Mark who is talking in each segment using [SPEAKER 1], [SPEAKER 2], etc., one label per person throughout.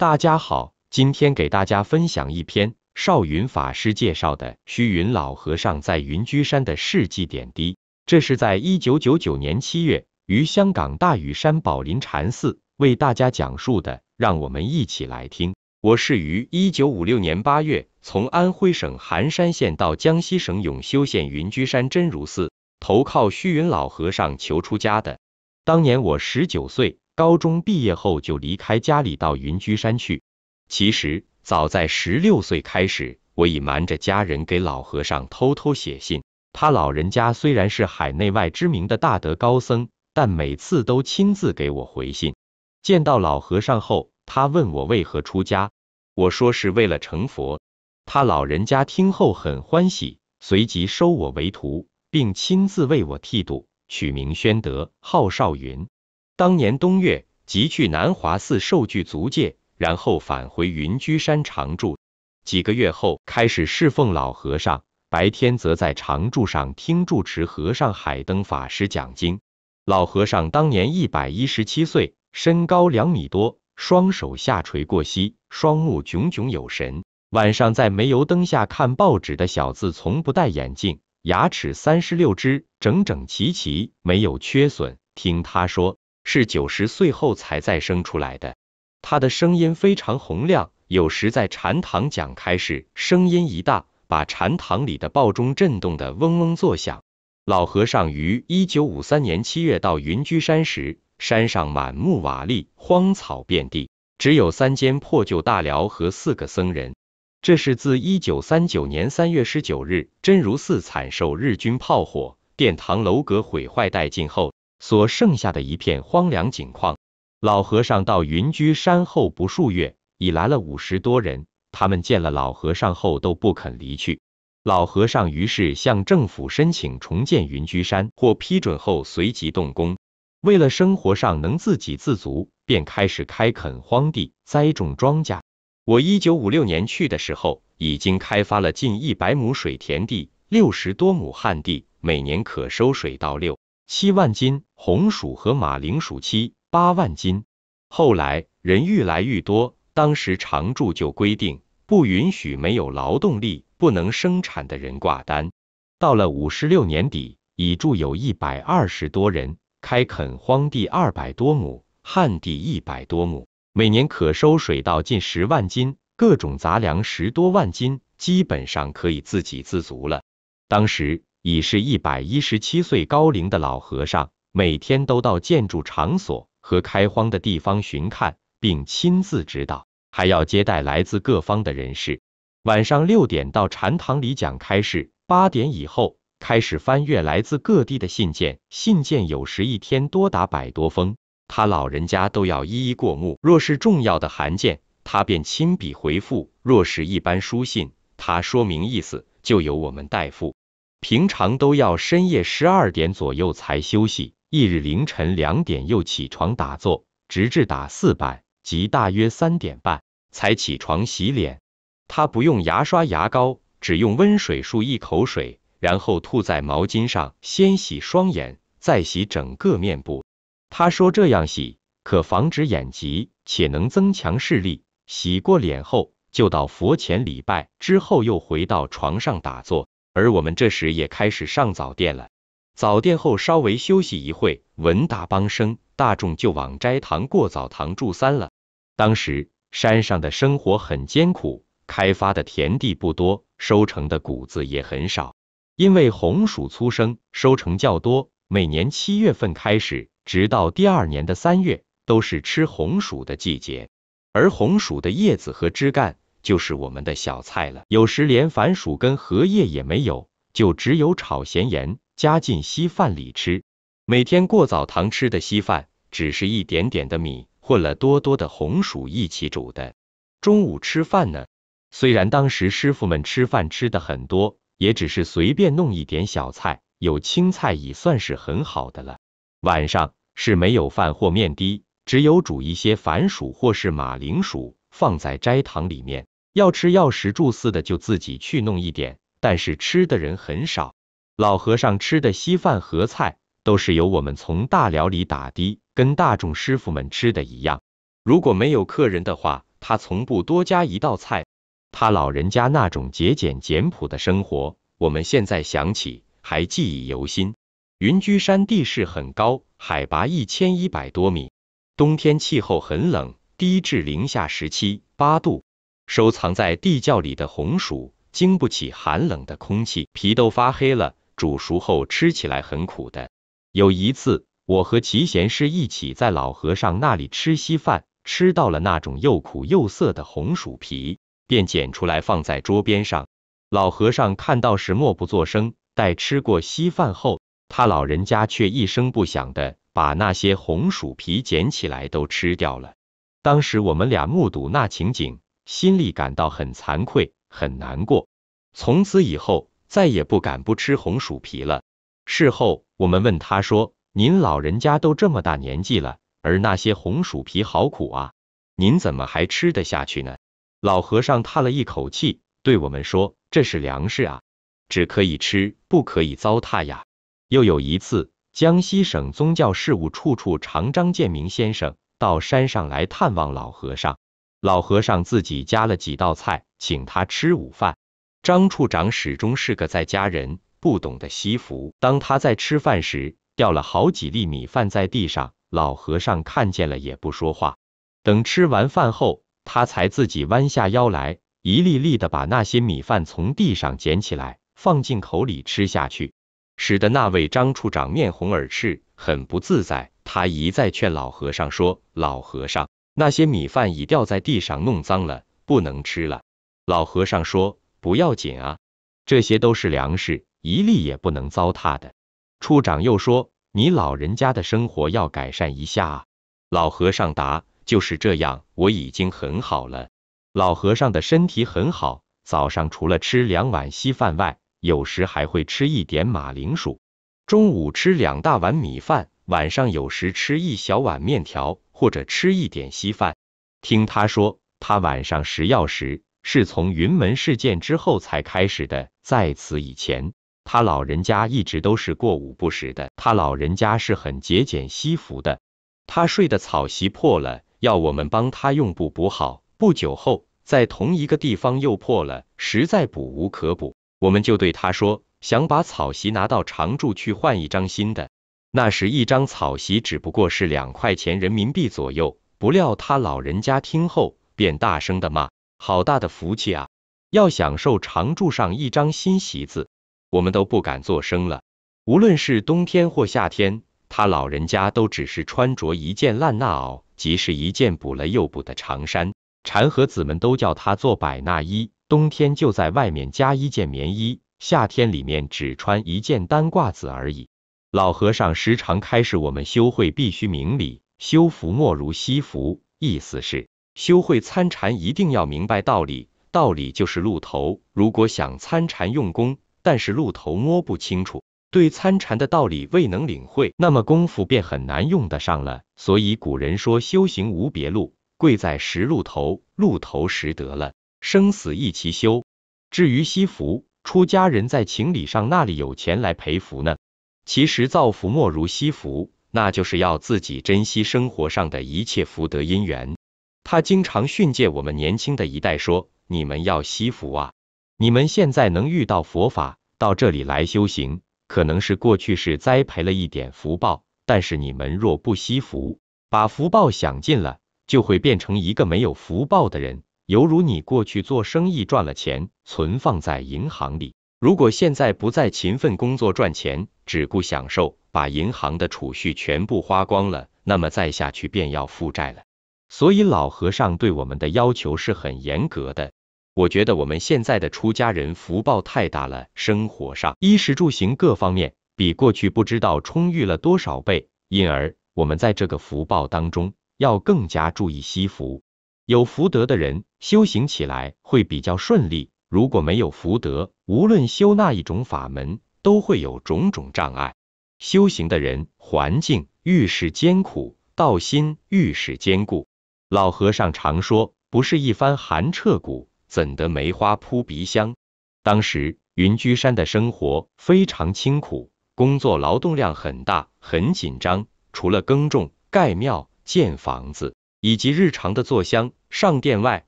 [SPEAKER 1] 大家好，今天给大家分享一篇少云法师介绍的虚云老和尚在云居山的事迹点滴。这是在1999年7月于香港大屿山宝林禅寺为大家讲述的，让我们一起来听。我是于1956年8月从安徽省含山县到江西省永修县云居山真如寺投靠虚云老和尚求出家的。当年我19岁。高中毕业后就离开家里到云居山去。其实早在16岁开始，我已瞒着家人给老和尚偷偷写信。他老人家虽然是海内外知名的大德高僧，但每次都亲自给我回信。见到老和尚后，他问我为何出家，我说是为了成佛。他老人家听后很欢喜，随即收我为徒，并亲自为我剃度，取名宣德，号少云。当年冬月，即去南华寺受具足戒，然后返回云居山常住。几个月后，开始侍奉老和尚，白天则在常住上听住持和尚海灯法师讲经。老和尚当年117岁，身高2米多，双手下垂过膝，双目炯炯有神。晚上在煤油灯下看报纸的小子从不戴眼镜，牙齿36只，整整齐齐，没有缺损。听他说，是90岁后才再生出来的。他的声音非常洪亮，有时在禅堂讲开示，声音一大，把禅堂里的报钟震动得嗡嗡作响。老和尚于1953年7月到云居山时，山上满目瓦砾，荒草遍地，只有3间破旧大寮和4个僧人。这是自1939年3月19日真如寺惨受日军炮火，殿堂楼阁毁坏殆尽后所剩下的一片荒凉景况。老和尚到云居山后不数月，已来了50多人，他们见了老和尚后都不肯离去。老和尚于是向政府申请重建云居山，获批准后随即动工。为了生活上能自给自足，便开始开垦荒地，栽种庄稼。我1956年去的时候，已经开发了近100亩水田地，60多亩旱地，每年可收水到6-7万斤，红薯和马铃薯7-8万斤。后来人愈来愈多，当时常住就规定，不允许没有劳动力、不能生产的人挂单。到了56年底，已住有120多人，开垦荒地200多亩，旱地100多亩，每年可收水到近10万斤，各种杂粮10多万斤，基本上可以自给自足了。当时已是117岁高龄的老和尚，每天都到建筑场所和开荒的地方巡看，并亲自指导，还要接待来自各方的人士。晚上6点到禅堂里讲开示，8点以后开始翻阅来自各地的信件，信件有时一天多达100多封，他老人家都要一一过目。若是重要的函件，他便亲笔回复；若是一般书信，他说明意思，就由我们代复。平常都要深夜12点左右才休息，翌日凌晨2点又起床打坐，直至打4板，即大约3点半才起床洗脸。他不用牙刷牙膏，只用温水漱一口水，然后吐在毛巾上，先洗双眼，再洗整个面部。他说这样洗可防止眼疾，且能增强视力。洗过脸后就到佛前礼拜，之后又回到床上打坐。而我们这时也开始上早殿了。早殿后稍微休息一会，闻大梆声，大众就往斋堂过澡堂助三了。当时山上的生活很艰苦，开发的田地不多，收成的谷子也很少。因为红薯粗生，收成较多，每年7月份开始，直到第2年的3月，都是吃红薯的季节。而红薯的叶子和枝干就是我们的小菜了，有时连番薯根荷叶也没有，就只有炒咸盐，加进稀饭里吃。每天过澡堂吃的稀饭，只是一点点的米，混了多多的红薯一起煮的。中午吃饭呢，虽然当时师傅们吃饭吃的很多，也只是随便弄一点小菜，有青菜已算是很好的了。晚上是没有饭或面的，只有煮一些番薯或是马铃薯，放在斋堂里面。要吃要食住寺的就自己去弄一点，但是吃的人很少。老和尚吃的稀饭和菜都是由我们从大寮里打的，跟大众师傅们吃的一样。如果没有客人的话，他从不多加一道菜。他老人家那种节俭简朴的生活，我们现在想起还记忆犹新。云居山地势很高，海拔1100多米，冬天气候很冷，低至零下17、8度。收藏在地窖里的红薯经不起寒冷的空气，皮都发黑了，煮熟后吃起来很苦的。有一次，我和齐贤师一起在老和尚那里吃稀饭，吃到了那种又苦又涩的红薯皮，便捡出来放在桌边上。老和尚看到时默不作声，待吃过稀饭后，他老人家却一声不响的把那些红薯皮捡起来都吃掉了。当时我们俩目睹那情景，心里感到很惭愧，很难过。从此以后，再也不敢不吃红薯皮了。事后，我们问他说：“您老人家都这么大年纪了，而那些红薯皮好苦啊，您怎么还吃得下去呢？”老和尚叹了一口气，对我们说：“这是粮食啊，只可以吃，不可以糟蹋呀。”又有一次，江西省宗教事务处处长张建明先生到山上来探望老和尚，老和尚自己加了几道菜，请他吃午饭。张处长始终是个在家人，不懂得惜福。当他在吃饭时，掉了好几粒米饭在地上，老和尚看见了也不说话。等吃完饭后，他才自己弯下腰来，一粒粒的把那些米饭从地上捡起来，放进口里吃下去，使得那位张处长面红耳赤，很不自在。他一再劝老和尚说：“老和尚，那些米饭已掉在地上，弄脏了，不能吃了。”老和尚说：“不要紧啊，这些都是粮食，一粒也不能糟蹋的。”处长又说：“你老人家的生活要改善一下啊。”老和尚答：“就是这样，我已经很好了。”老和尚的身体很好，早上除了吃2碗稀饭外，有时还会吃一点马铃薯。中午吃2大碗米饭，晚上有时吃1小碗面条，或者吃一点稀饭。听他说，他晚上食药时是从云门事件之后才开始的，在此以前，他老人家一直都是过午不食的。他老人家是很节俭惜福的。他睡的草席破了，要我们帮他用布补好。不久后，在同一个地方又破了，实在补无可补，我们就对他说，想把草席拿到常住去换一张新的。那时一张草席只不过是2块钱人民币左右，不料他老人家听后便大声的骂：“好大的福气啊！要享受常住上一张新席子。”我们都不敢作声了。无论是冬天或夏天，他老人家都只是穿着一件烂衲袄，即是一件补了又补的长衫。禅和子们都叫他做百衲衣，冬天就在外面加一件棉衣，夏天里面只穿一件单褂子而已。老和尚时常开示我们修会必须明理，修福莫如惜福，意思是修会参禅一定要明白道理，道理就是路头。如果想参禅用功，但是路头摸不清楚，对参禅的道理未能领会，那么功夫便很难用得上了。所以古人说修行无别路，贵在识路头，路头识得了，生死一齐修。至于惜福，出家人在情理上那里有钱来赔福呢？其实造福莫如惜福，那就是要自己珍惜生活上的一切福德因缘。他经常训诫我们年轻的一代说，你们要惜福啊！你们现在能遇到佛法，到这里来修行，可能是过去是栽培了一点福报，但是你们若不惜福，把福报享尽了，就会变成一个没有福报的人。犹如你过去做生意赚了钱，存放在银行里，如果现在不再勤奋工作赚钱，只顾享受，把银行的储蓄全部花光了，那么再下去便要负债了。所以老和尚对我们的要求是很严格的。我觉得我们现在的出家人福报太大了，生活上衣食住行各方面比过去不知道充裕了多少倍，因而我们在这个福报当中要更加注意惜福。有福德的人修行起来会比较顺利，如果没有福德，无论修那一种法门，都会有种种障碍。修行的人环境遇事艰苦，道心遇事坚固。老和尚常说，不是一番寒彻骨，怎得梅花扑鼻香。当时云居山的生活非常清苦，工作劳动量很大，很紧张，除了耕种、盖庙、建房子，以及日常的做香、上殿外，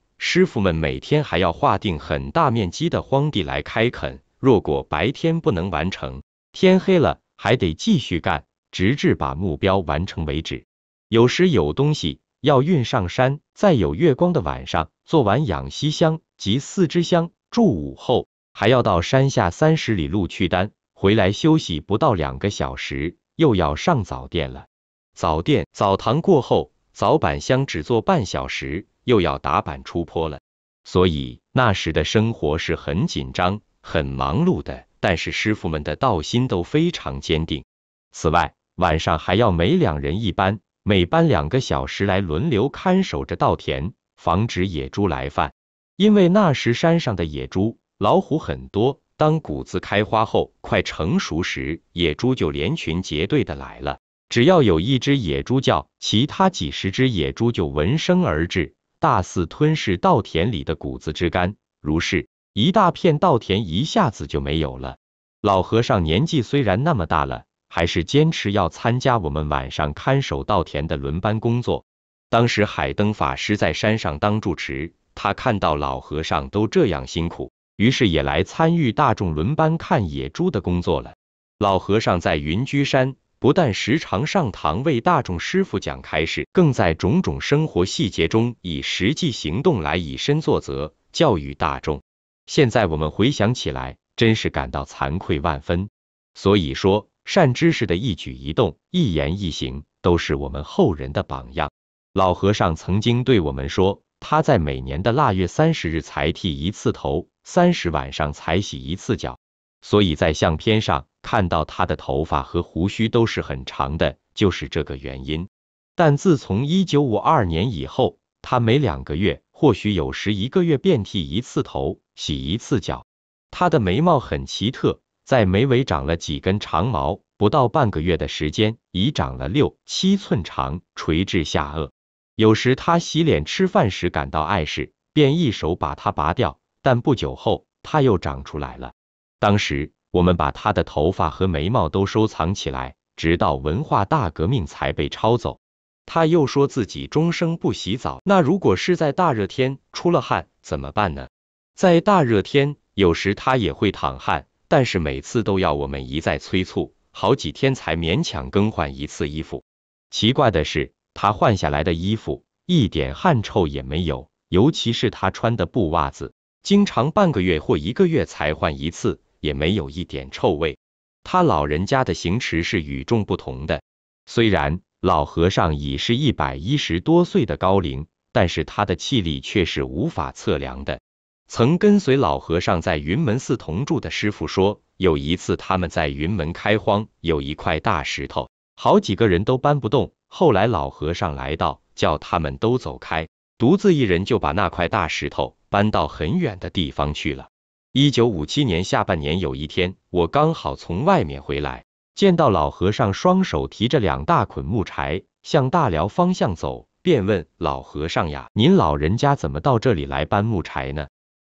[SPEAKER 1] 师傅们每天还要划定很大面积的荒地来开垦，若果白天不能完成，天黑了还得继续干，直至把目标完成为止。有时有东西要运上山，在有月光的晚上，做完养息香及4支香，祝午后，还要到山下30里路去担，回来休息不到2个小时，又要上早殿了。澡堂过后，早板香只做半小时，又要打板出坡了。所以那时的生活是很紧张、很忙碌的，但是师傅们的道心都非常坚定。此外，晚上还要每2人一班，每班2个小时来轮流看守着稻田，防止野猪来犯。因为那时山上的野猪、老虎很多，当谷子开花后快成熟时，野猪就连群结队的来了。只要有1只野猪叫，其他几10只野猪就闻声而至，大肆吞噬稻田里的谷子枝干，如是一大片稻田一下子就没有了。老和尚年纪虽然那么大了，还是坚持要参加我们晚上看守稻田的轮班工作。当时海灯法师在山上当住持，他看到老和尚都这样辛苦，于是也来参与大众轮班看野猪的工作了。老和尚在云居山不但时常上堂为大众师父讲开示，更在种种生活细节中以实际行动来以身作则，教育大众。现在我们回想起来，真是感到惭愧万分。所以说，善知识的一举一动、一言一行，都是我们后人的榜样。老和尚曾经对我们说，他在每年的腊月30日才剃1次头，30晚上才洗1次脚。所以在相片上看到他的头发和胡须都是很长的，就是这个原因。但自从1952年以后，他每2个月，或许有时1个月便剃1次头，洗1次脚。他的眉毛很奇特，在眉尾长了几根长毛，不到半个月的时间，已长了6、7寸长，垂至下颚。有时他洗脸吃饭时感到碍事，便一手把它拔掉，但不久后，它又长出来了。当时我们把他的头发和眉毛都收藏起来，直到文化大革命才被抄走。他又说自己终生不洗澡，那如果是在大热天出了汗怎么办呢？在大热天，有时他也会淌汗，但是每次都要我们一再催促，好几天才勉强更换1次衣服。奇怪的是，他换下来的衣服一点汗臭也没有，尤其是他穿的布袜子，经常半个月或1个月才换1次，也没有一点臭味。他老人家的行持是与众不同的。虽然老和尚已是110多岁的高龄，但是他的气力却是无法测量的。曾跟随老和尚在云门寺同住的师傅说，有一次他们在云门开荒，有一块大石头，好几个人都搬不动，后来老和尚来到，叫他们都走开，独自一人就把那块大石头搬到很远的地方去了。1957年下半年有一天，我刚好从外面回来，见到老和尚双手提着2大捆木柴，向大寮方向走，便问老和尚呀，您老人家怎么到这里来搬木柴呢？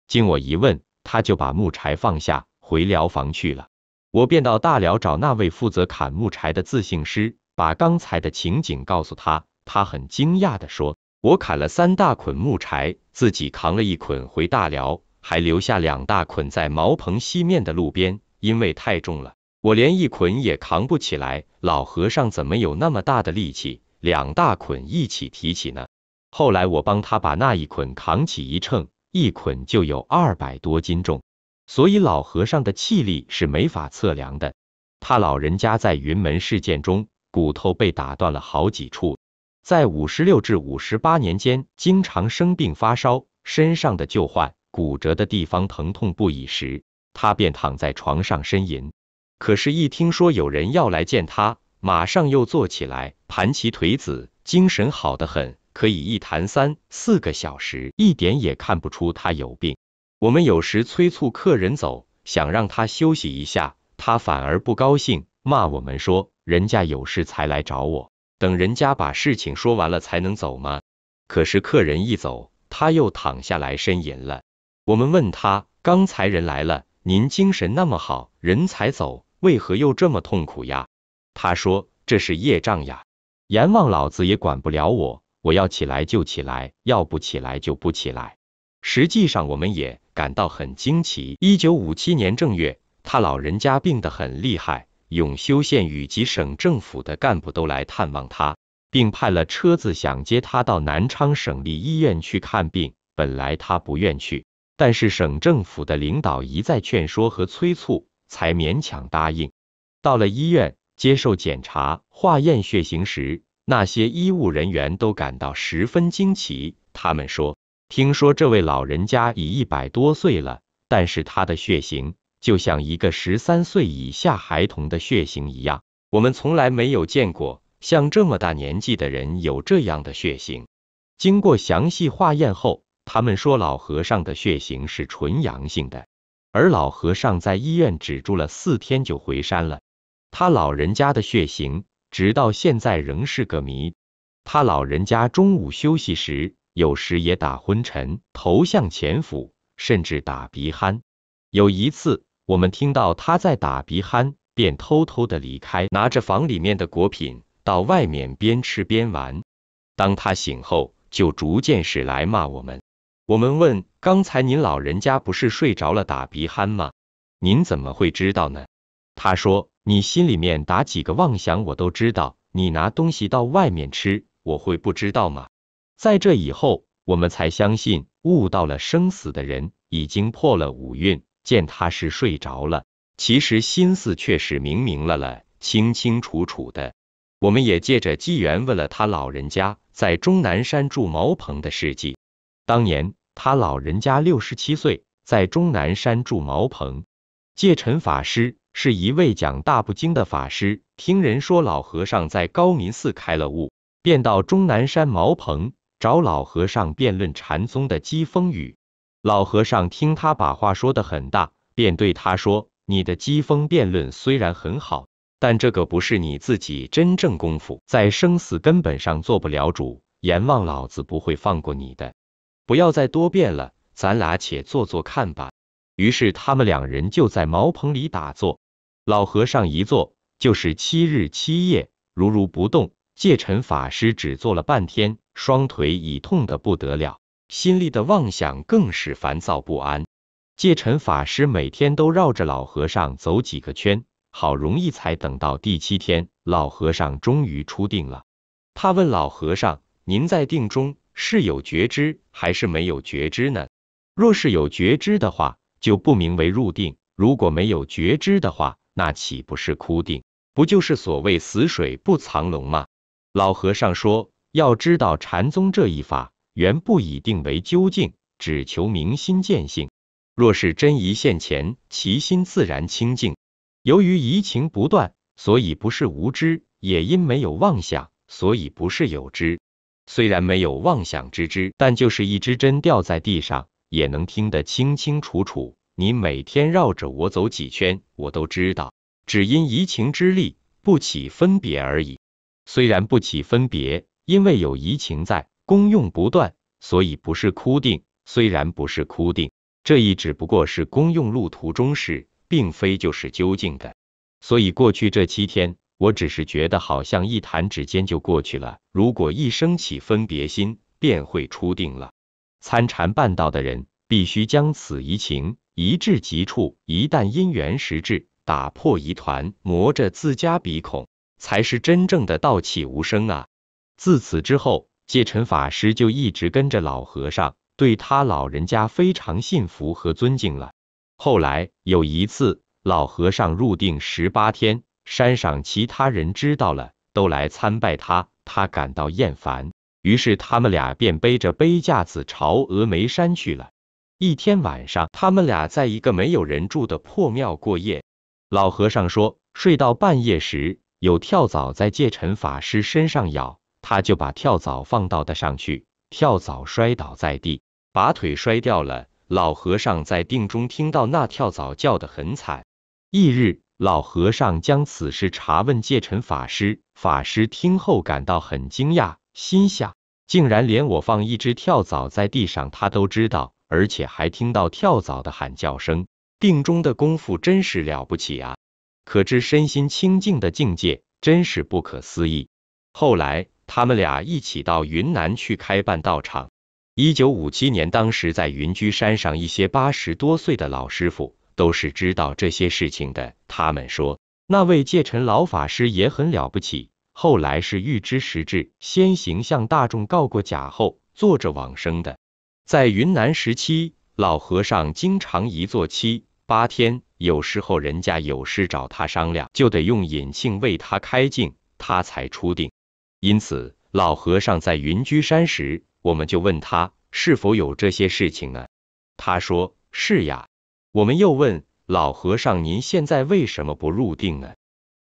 [SPEAKER 1] 经我一问，他就把木柴放下，回寮房去了。我便到大寮找那位负责砍木柴的自姓师，把刚才的情景告诉他，他很惊讶地说，我砍了3大捆木柴，自己扛了1捆回大寮，还留下2大捆在茅棚西面的路边，因为太重了，我连1捆也扛不起来。老和尚怎么有那么大的力气，2大捆一起提起呢？后来我帮他把那1捆扛起一称，1捆就有200多斤重，所以老和尚的气力是没法测量的。他老人家在云门事件中，骨头被打断了好几处，在56至58年间，经常生病发烧，身上的旧患、骨折的地方疼痛不已时，他便躺在床上呻吟。可是，一听说有人要来见他，马上又坐起来，盘起腿子，精神好得很，可以一谈3、4个小时，一点也看不出他有病。我们有时催促客人走，想让他休息一下，他反而不高兴，骂我们说，人家有事才来找我，等人家把事情说完了才能走吗？可是客人一走，他又躺下来呻吟了。我们问他，刚才人来了，您精神那么好，人才走，为何又这么痛苦呀？他说，这是业障呀，阎王老子也管不了我，我要起来就起来，要不起来就不起来。实际上我们也感到很惊奇。1957年正月，他老人家病得很厉害，永修县以及省政府的干部都来探望他，并派了车子想接他到南昌省立医院去看病。本来他不愿去，但是省政府的领导一再劝说和催促，才勉强答应。到了医院接受检查、化验血型时，那些医务人员都感到十分惊奇。他们说，听说这位老人家已100多岁了，但是他的血型就像一个13岁以下孩童的血型一样，我们从来没有见过像这么大年纪的人有这样的血型。经过详细化验后，他们说老和尚的血型是纯阳性的，而老和尚在医院只住了4天就回山了。他老人家的血型直到现在仍是个谜。他老人家中午休息时，有时也打昏沉，头向前俯，甚至打鼻鼾。有一次，我们听到他在打鼻鼾，便偷偷的离开，拿着房里面的果品到外面边吃边玩。当他醒后，就逐渐驶来骂我们。我们问，刚才您老人家不是睡着了打鼻鼾吗？您怎么会知道呢？他说，你心里面打几个妄想我都知道，你拿东西到外面吃，我会不知道吗？在这以后，我们才相信悟到了生死的人已经破了五蕴，见他是睡着了，其实心思却是明明了，清清楚楚的。我们也借着机缘问了他老人家在终南山住茅棚的事迹。当年他老人家67岁，在终南山住茅棚。戒尘法师是一位讲大部经的法师，听人说老和尚在高明寺开了悟，便到终南山茅棚找老和尚辩论禅宗的机锋语。老和尚听他把话说得很大，便对他说，你的机锋辩论虽然很好，但这个不是你自己真正功夫，在生死根本上做不了主，阎王老子不会放过你的。不要再多辩了，咱俩且坐坐看吧。于是他们2人就在茅棚里打坐。老和尚一坐就是7日7夜，如不动。戒尘法师只坐了半天，双腿已痛得不得了，心里的妄想更是烦躁不安。戒尘法师每天都绕着老和尚走几个圈，好容易才等到第7天，老和尚终于出定了。他问老和尚，您在定中是有觉知还是没有觉知呢？若是有觉知的话，就不名为入定；如果没有觉知的话，那岂不是枯定？不就是所谓死水不藏龙吗？老和尚说，要知道禅宗这一法，原不以定为究竟，只求明心见性。若是真疑现前，其心自然清净。由于疑情不断，所以不是无知；也因没有妄想，所以不是有知。虽然没有妄想之知，但就是一支针掉在地上，也能听得清清楚楚。你每天绕着我走几圈，我都知道，只因移情之力，不起分别而已。虽然不起分别，因为有移情在，功用不断，所以不是枯定。虽然不是枯定，这一只不过是功用路途中事，并非就是究竟的。所以过去这7天，我只是觉得好像一弹指间就过去了，如果一升起分别心，便会出定了。参禅办道的人，必须将此移情移至极处，一旦因缘实至，打破疑团，磨着自家鼻孔，才是真正的道气无声啊。自此之后，戒尘法师就一直跟着老和尚，对他老人家非常信服和尊敬了。后来有一次，老和尚入定18天，山上其他人知道了，都来参拜他，他感到厌烦，于是他们俩便背着背架子朝峨眉山去了。一天晚上，他们俩在一个没有人住的破庙过夜。老和尚说，睡到半夜时，有跳蚤在戒尘法师身上咬，他就把跳蚤放到的上去，跳蚤摔倒在地，把腿摔掉了。老和尚在定中听到那跳蚤叫得很惨。翌日，老和尚将此事查问戒尘法师，法师听后感到很惊讶，心想，竟然连我放一只跳蚤在地上他都知道，而且还听到跳蚤的喊叫声，定中的功夫真是了不起啊！可知身心清净的境界真是不可思议。后来他们俩一起到云南去开办道场。1957年，当时在云居山上一些80多岁的老师傅都是知道这些事情的。他们说，那位戒尘老法师也很了不起，后来是预知时至，先行向大众告过假后，坐着往生的。在云南时期，老和尚经常一坐7、8天，有时候人家有事找他商量，就得用引磬为他开镜，他才出定。因此，老和尚在云居山时，我们就问他是否有这些事情呢？他说是呀。我们又问老和尚，您现在为什么不入定呢？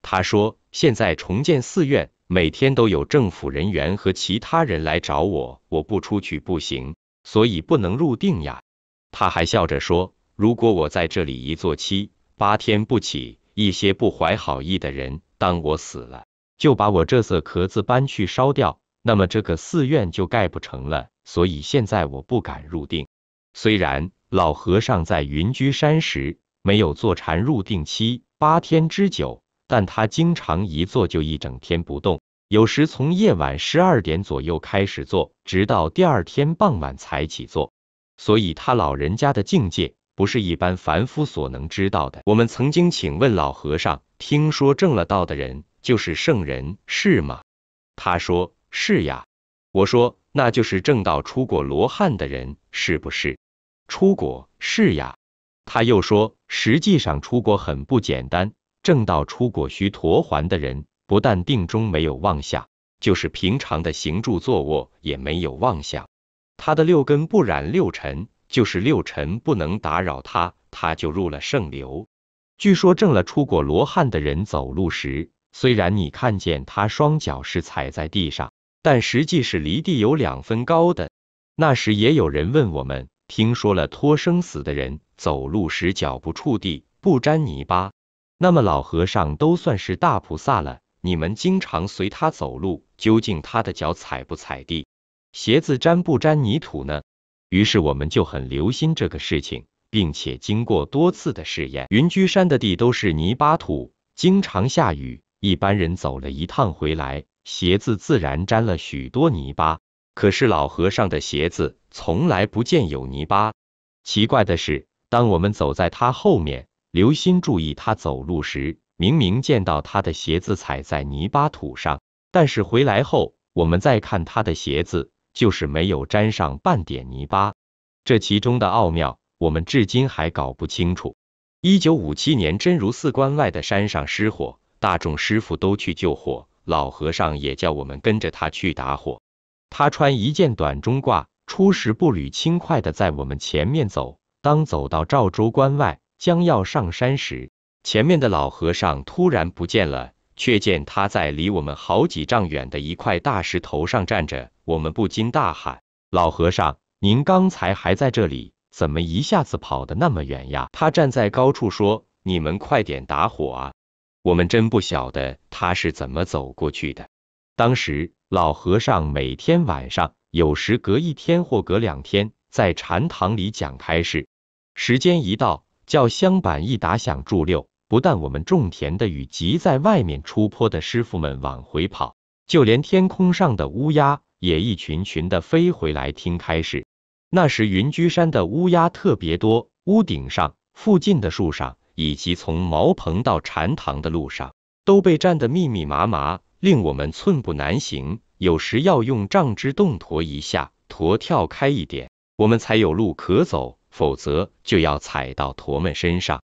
[SPEAKER 1] 他说现在重建寺院，每天都有政府人员和其他人来找我，我不出去不行，所以不能入定呀。他还笑着说，如果我在这里一坐7、8天不起，一些不怀好意的人当我死了，就把我这色壳子搬去烧掉，那么这个寺院就盖不成了，所以现在我不敢入定。虽然老和尚在云居山时没有坐禅入定7、8天之久，但他经常一坐就一整天不动，有时从夜晚12点左右开始坐，直到第二天傍晚才起坐。所以他老人家的境界不是一般凡夫所能知道的。我们曾经请问老和尚，听说证了道的人就是圣人，是吗？他说是呀。我说那就是证道出过罗汉的人，是不是？出国，是呀。他又说实际上出国很不简单，证道出国须陀洹的人，不但定中没有妄想，就是平常的行住坐卧也没有妄想。他的六根不染六尘，就是六尘不能打扰他，他就入了圣流。据说证了出果罗汉的人走路时，虽然你看见他双脚是踩在地上，但实际是离地有2分高的。那时也有人问我们，听说了脱生死的人走路时脚不触地，不沾泥巴，那么老和尚都算是大菩萨了，你们经常随他走路，究竟他的脚踩不踩地，鞋子沾不沾泥土呢？于是我们就很留心这个事情，并且经过多次的试验。云居山的地都是泥巴土，经常下雨，一般人走了一趟回来，鞋子自然沾了许多泥巴。可是老和尚的鞋子从来不见有泥巴。奇怪的是，当我们走在他后面，留心注意他走路时，明明见到他的鞋子踩在泥巴土上，但是回来后，我们再看他的鞋子，就是没有沾上半点泥巴。这其中的奥妙，我们至今还搞不清楚。1957年，真如寺关外的山上失火，大众师傅都去救火，老和尚也叫我们跟着他去打火。他穿一件短中褂，出时步履轻快的在我们前面走。当走到赵州关外，将要上山时，前面的老和尚突然不见了，却见他在离我们好几丈远的一块大石头上站着。我们不禁大喊：老和尚，您刚才还在这里，怎么一下子跑得那么远呀？他站在高处说：你们快点打火啊！我们真不晓得他是怎么走过去的。当时老和尚每天晚上，有时隔1天或隔2天，在禅堂里讲开示。时间一到，叫香板一打响助六，不但我们种田的与急在外面出坡的师傅们往回跑，就连天空上的乌鸦也一群群的飞回来听开示。那时云居山的乌鸦特别多，屋顶上、附近的树上，以及从茅棚到禅堂的路上，都被占得密密麻麻，令我们寸步难行，有时要用杖支动驮一下，驮跳开一点，我们才有路可走，否则就要踩到驮们身上。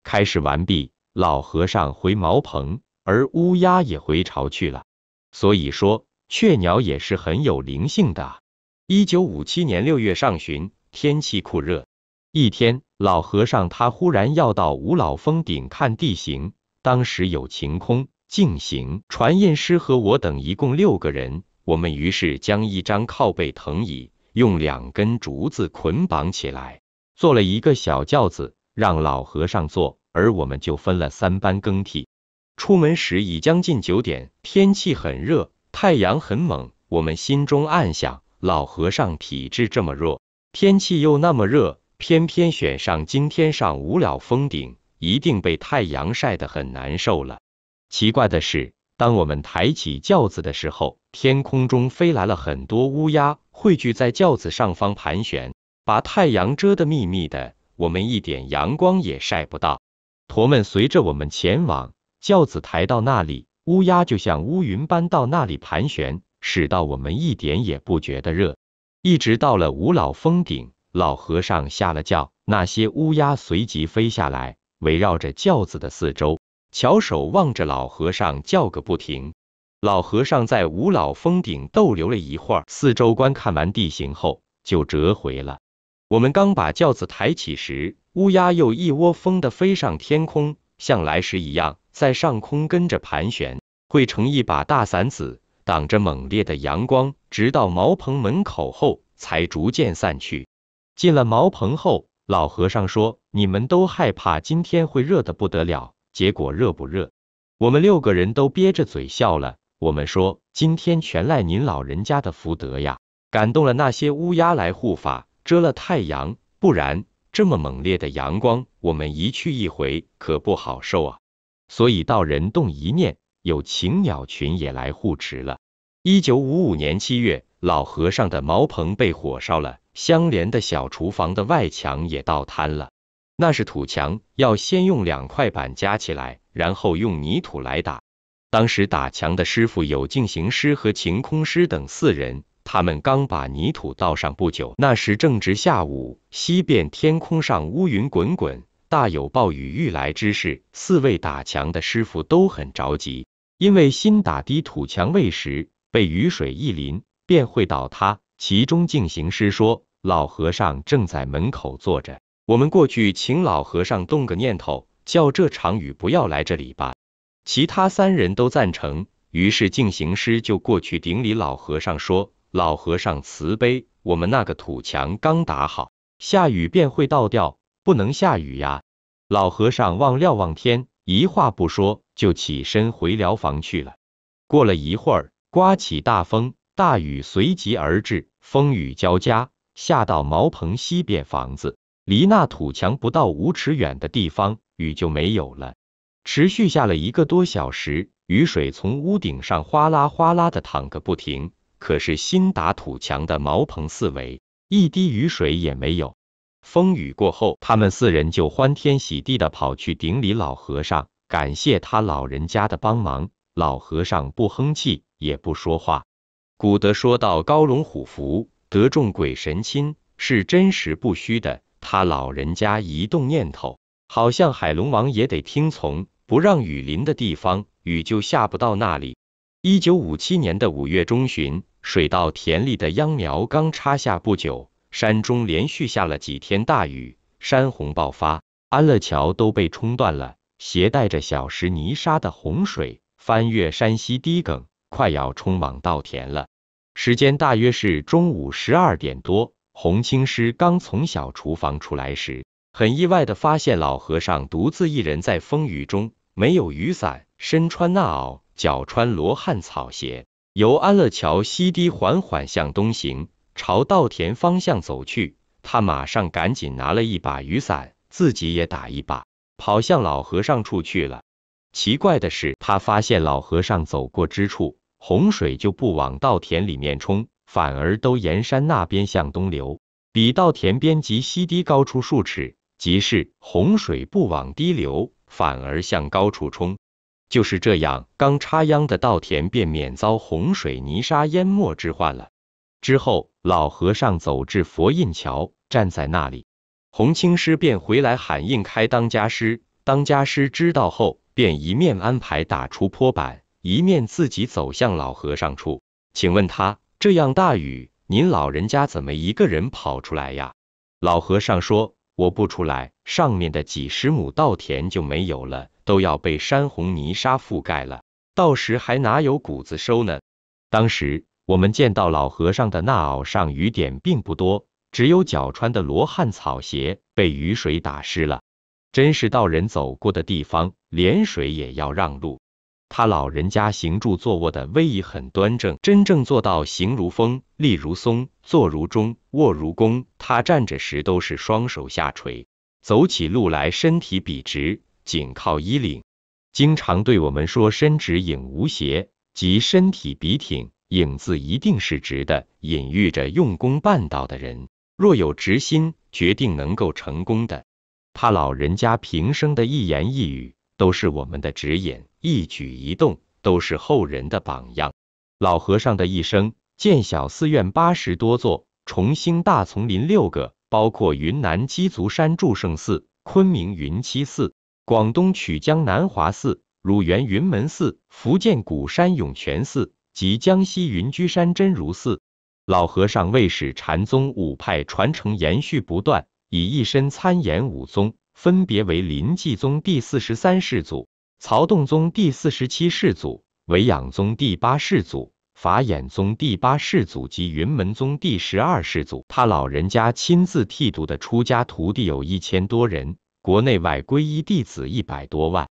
[SPEAKER 1] 开示完毕，老和尚回茅棚，而乌鸦也回巢去了。所以说，雀鸟也是很有灵性的。1957年6月上旬，天气酷热。一天，老和尚他忽然要到五老峰顶看地形，当时有晴空、净行、传印师和我等一共6个人，我们于是将一张靠背藤椅用2根竹子捆绑起来，做了一个小轿子，让老和尚坐，而我们就分了3班更替。出门时已将近9点，天气很热，太阳很猛，我们心中暗想，老和尚体质这么弱，天气又那么热，偏偏选上今天上五了峰顶，一定被太阳晒得很难受了。奇怪的是，当我们抬起轿子的时候，天空中飞来了很多乌鸦，汇聚在轿子上方盘旋，把太阳遮得密密的，我们一点阳光也晒不到。驼们随着我们前往，轿子抬到那里，乌鸦就像乌云般到那里盘旋，使到我们一点也不觉得热。一直到了五老峰顶，老和尚下了轿，那些乌鸦随即飞下来，围绕着轿子的四周，翘首望着老和尚叫个不停。老和尚在五老峰顶逗留了一会儿，四周观看完地形后，就折回了。我们刚把轿子抬起时，乌鸦又一窝蜂地飞上天空，像来时一样，在上空跟着盘旋，汇成一把大伞子，挡着猛烈的阳光，直到茅棚门口后，才逐渐散去。进了茅棚后，老和尚说：“你们都害怕今天会热得不得了，结果热不热？”我们6个人都憋着嘴笑了。我们说：“今天全赖您老人家的福德呀，感动了那些乌鸦来护法，遮了太阳，不然这么猛烈的阳光，我们一去一回可不好受啊。所以到人动一念，有禽鸟群也来护持了。”1955年7月，老和尚的茅棚被火烧了，相连的小厨房的外墙也倒塌了。那是土墙，要先用2块板夹起来，然后用泥土来打。当时打墙的师傅有净行师和晴空师等4人，他们刚把泥土倒上不久，那时正值下午，西边天空上乌云滚滚，大有暴雨欲来之势。4位打墙的师傅都很着急，因为新打的土墙未实，被雨水一淋便会倒塌。其中净行师说：“老和尚正在门口坐着，我们过去请老和尚动个念头，叫这场雨不要来这里吧。”其他3人都赞成，于是净行师就过去顶礼老和尚说：“老和尚慈悲，我们那个土墙刚打好，下雨便会倒掉，不能下雨呀。”老和尚望料望天，一话不说，就起身回疗房去了。过了一会儿，刮起大风，大雨随即而至，风雨交加，下到茅棚西边房子，离那土墙不到5尺远的地方，雨就没有了。持续下了1个多小时，雨水从屋顶上哗啦哗啦的淌个不停，可是新打土墙的茅棚四围，一滴雨水也没有。风雨过后，他们4人就欢天喜地的跑去顶礼老和尚，感谢他老人家的帮忙。老和尚不哼气，也不说话。古德说到高龙虎符，得众鬼神亲，是真实不虚的。他老人家一动念头，好像海龙王也得听从，不让雨淋的地方，雨就下不到那里。1957年的5月中旬，水稻田里的秧苗刚插下不久，山中连续下了几天大雨，山洪爆发，安乐桥都被冲断了，携带着小石泥沙的洪水翻越山溪堤埂，快要冲往稻田了。时间大约是中午12点多，洪清师刚从小厨房出来时，很意外的发现老和尚独自一人在风雨中，没有雨伞，身穿衲袄，脚穿罗汉草鞋，由安乐桥西堤缓缓向东行，朝稻田方向走去。他马上赶紧拿了一把雨伞，自己也打一把，跑向老和尚处去了。奇怪的是，他发现老和尚走过之处，洪水就不往稻田里面冲，反而都沿山那边向东流，比稻田边及溪堤高出数尺，即是洪水不往低流，反而向高处冲。就是这样，刚插秧的稻田便免遭洪水泥沙淹没之患了。之后，老和尚走至佛印桥，站在那里，洪清师便回来喊印开当家师。当家师知道后，便一面安排打出坡板，一面自己走向老和尚处。请问他，这样大雨，您老人家怎么一个人跑出来呀？老和尚说：我不出来，上面的几十亩稻田就没有了，都要被山洪泥沙覆盖了，到时还哪有谷子收呢？当时我们见到老和尚的衲袄上雨点并不多，只有脚穿的罗汉草鞋被雨水打湿了。真是到人走过的地方，连水也要让路。他老人家行住坐卧的威仪很端正，真正做到行如风，立如松，坐如钟，卧如弓。他站着时都是双手下垂，走起路来身体笔直，紧靠衣领。经常对我们说身直影无斜，即身体笔挺，影子一定是直的，隐喻着用功办道的人，若有直心，决定能够成功的。他老人家平生的一言一语，都是我们的指引，一举一动都是后人的榜样。老和尚的一生，建小寺院80多座，重兴大丛林6个，包括云南鸡足山祝圣寺、昆明云栖寺、广东曲江南华寺、乳源云门寺、福建鼓山涌泉寺及江西云居山真如寺。老和尚为使禅宗5派传承延续不断，以一身参研5宗，分别为临济宗第43世祖、曹洞宗第47世祖、维养宗第8世祖、法眼宗第8世祖及云门宗第12世祖。他老人家亲自剃度的出家徒弟有1000多人，国内外皈依弟子100多万。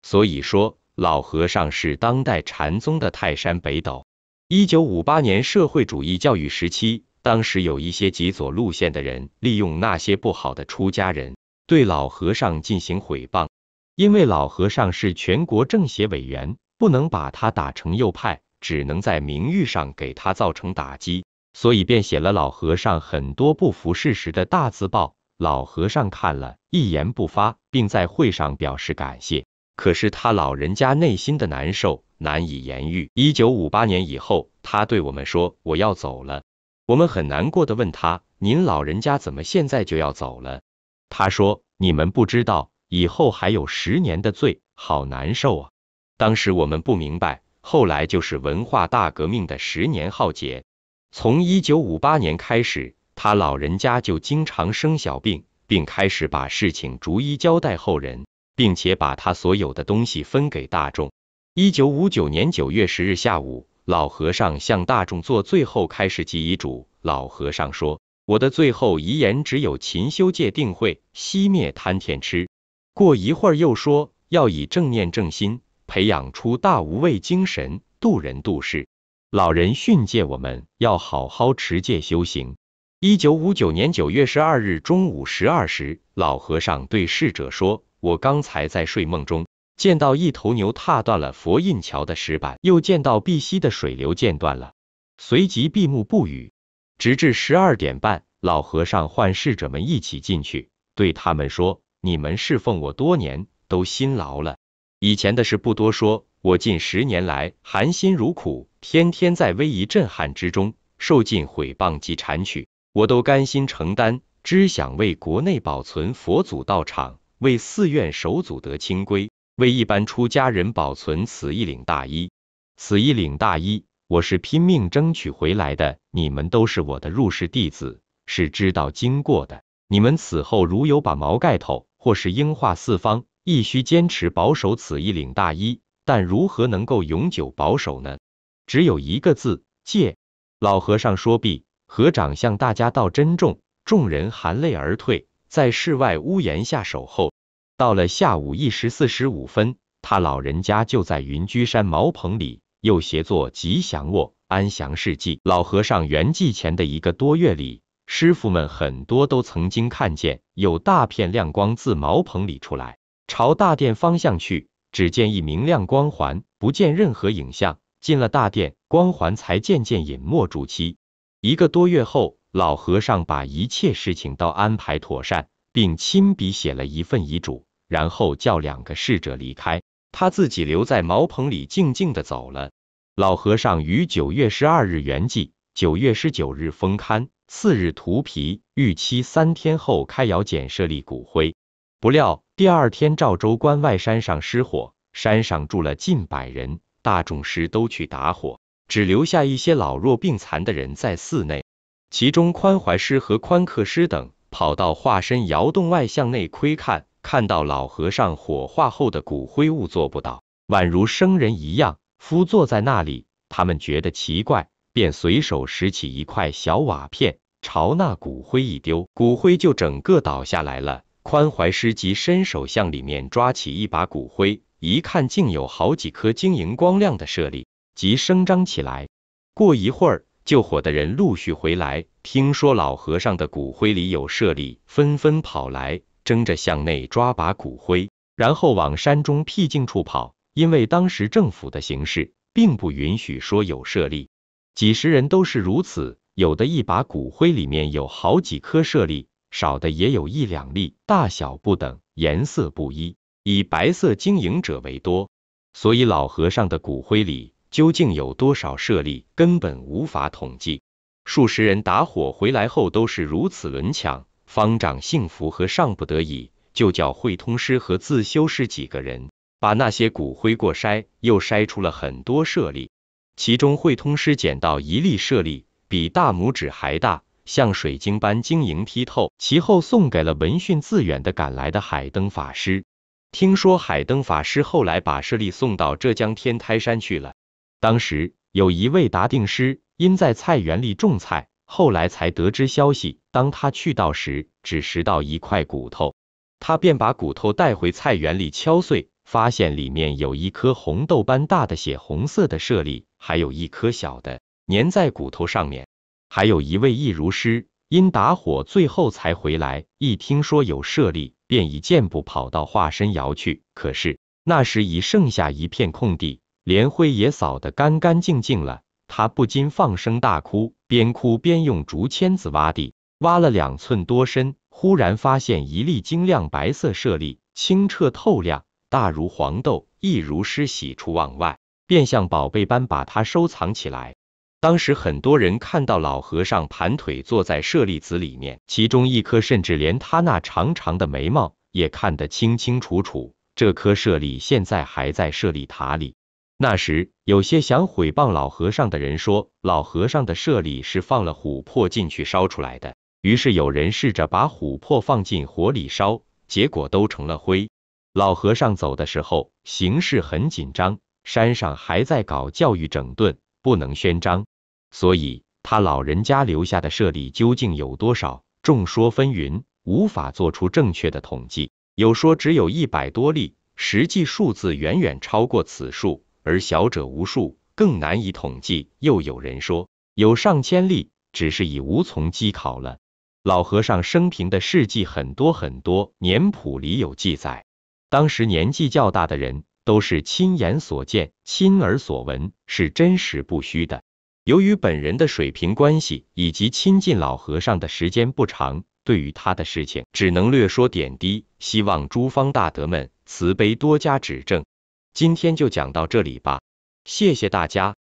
[SPEAKER 1] 所以说，老和尚是当代禅宗的泰山北斗。1958年社会主义教育时期，当时有一些极左路线的人，利用那些不好的出家人，对老和尚进行毁谤。因为老和尚是全国政协委员，不能把他打成右派，只能在名誉上给他造成打击，所以便写了老和尚很多不符事实的大字报。老和尚看了，一言不发，并在会上表示感谢。可是他老人家内心的难受难以言喻。1958年以后，他对我们说：“我要走了。”我们很难过的问他：“您老人家怎么现在就要走了？”他说：“你们不知道，以后还有10年的罪，好难受啊。”当时我们不明白，后来就是文化大革命的10年浩劫。从1958年开始，他老人家就经常生小病，并开始把事情逐一交代后人，并且把他所有的东西分给大众。1959年9月10日下午，老和尚向大众做最后开示及遗嘱。老和尚说：“我的最后遗言只有勤修戒定慧，熄灭贪嗔痴。”过一会儿又说要以正念正心，培养出大无畏精神，度人度世。老人训诫我们要好好持戒修行。1959年9月12日中午12时，老和尚对侍者说：“我刚才在睡梦中，见到一头牛踏断了佛印桥的石板，又见到碧溪的水流间断了。”随即闭目不语，直至12点半，老和尚唤侍者们一起进去，对他们说：“你们侍奉我多年，都辛劳了。以前的事不多说，我近10年来含辛茹苦，天天在威仪震撼之中，受尽毁谤及谗曲，我都甘心承担，只想为国内保存佛祖道场，为寺院守祖德清规，为一般出家人保存此一领大衣。此一领大衣，我是拼命争取回来的，你们都是我的入室弟子，是知道经过的。你们此后如有把毛盖头，或是应化四方，亦须坚持保守此一领大衣。但如何能够永久保守呢？只有一个字：戒。”老和尚说毕，合掌向大家道珍重，众人含泪而退，在室外屋檐下守候。到了下午1时45分，他老人家就在云居山茅棚里又协作吉祥卧、安详事迹。老和尚圆寂前的1个多月里，师傅们很多都曾经看见有大片亮光自茅棚里出来，朝大殿方向去，只见一明亮光环，不见任何影像。进了大殿，光环才渐渐隐没住期。1个多月后，老和尚把一切事情都安排妥善，并亲笔写了一份遗嘱，然后叫2个侍者离开，他自己留在茅棚里静静的走了。老和尚于9月12日圆寂，9月19日封龛，4日涂皮，预期3天后开窑捡舍利骨灰。不料第2天赵州关外山上失火，山上住了近100人，大众师都去打火，只留下一些老弱病残的人在寺内。其中宽怀师和宽克师等跑到化身窑洞外向内窥看，看到老和尚火化后的骨灰物做不倒，宛如生人一样敷坐在那里。他们觉得奇怪，便随手拾起一块小瓦片，朝那骨灰一丢，骨灰就整个倒下来了。宽怀师即伸手向里面抓起一把骨灰，一看竟有好几颗晶莹光亮的舍利，即声张起来。过一会儿，救火的人陆续回来，听说老和尚的骨灰里有舍利，纷纷跑来，争着向内抓把骨灰。然后往山中僻静处跑，因为当时政府的形势并不允许说有舍利。几十人都是如此，有的一把骨灰里面有好几颗舍利，少的也有1、2粒，大小不等，颜色不一，以白色晶莹者为多。所以老和尚的骨灰里究竟有多少舍利，根本无法统计。数十人打火回来后都是如此轮抢，方丈幸福和尚不得已，就叫慧通师和自修师几个人把那些骨灰过筛，又筛出了很多舍利。其中慧通师捡到1粒舍利，比大拇指还大，像水晶般晶莹剔透，其后送给了闻讯自远的赶来的海灯法师。听说海灯法师后来把舍利送到浙江天台山去了。当时有一位达定师，因在菜园里种菜，后来才得知消息。当他去到时，只拾到1块骨头，他便把骨头带回菜园里敲碎，发现里面有1颗红豆般大的血红色的舍利，还有1颗小的粘在骨头上面。还有一位易如师，因打火最后才回来，一听说有舍利，便以箭步跑到化身窑去。可是那时已剩下一片空地，连灰也扫得干干净净了。他不禁放声大哭，边哭边用竹签子挖地，挖了2寸多深，忽然发现1粒晶亮白色舍利，清澈透亮，大如黄豆。易如师喜出望外，便像宝贝般把它收藏起来。当时很多人看到老和尚盘腿坐在舍利子里面，其中1颗甚至连他那长长的眉毛也看得清清楚楚。这颗舍利现在还在舍利塔里。那时有些想毁谤老和尚的人说，老和尚的舍利是放了琥珀进去烧出来的。于是有人试着把琥珀放进火里烧，结果都成了灰。老和尚走的时候形势很紧张，山上还在搞教育整顿，不能宣张，所以他老人家留下的舍利究竟有多少，众说纷纭，无法做出正确的统计。有说只有100多粒，实际数字远远超过此数，而小者无数，更难以统计。又有人说有上千粒，只是已无从稽考了。老和尚生平的事迹很多很多，年谱里有记载。当时年纪较大的人都是亲眼所见、亲耳所闻，是真实不虚的。由于本人的水平关系以及亲近老和尚的时间不长，对于他的事情只能略说点滴，希望诸方大德们慈悲多加指正。今天就讲到这里吧，谢谢大家。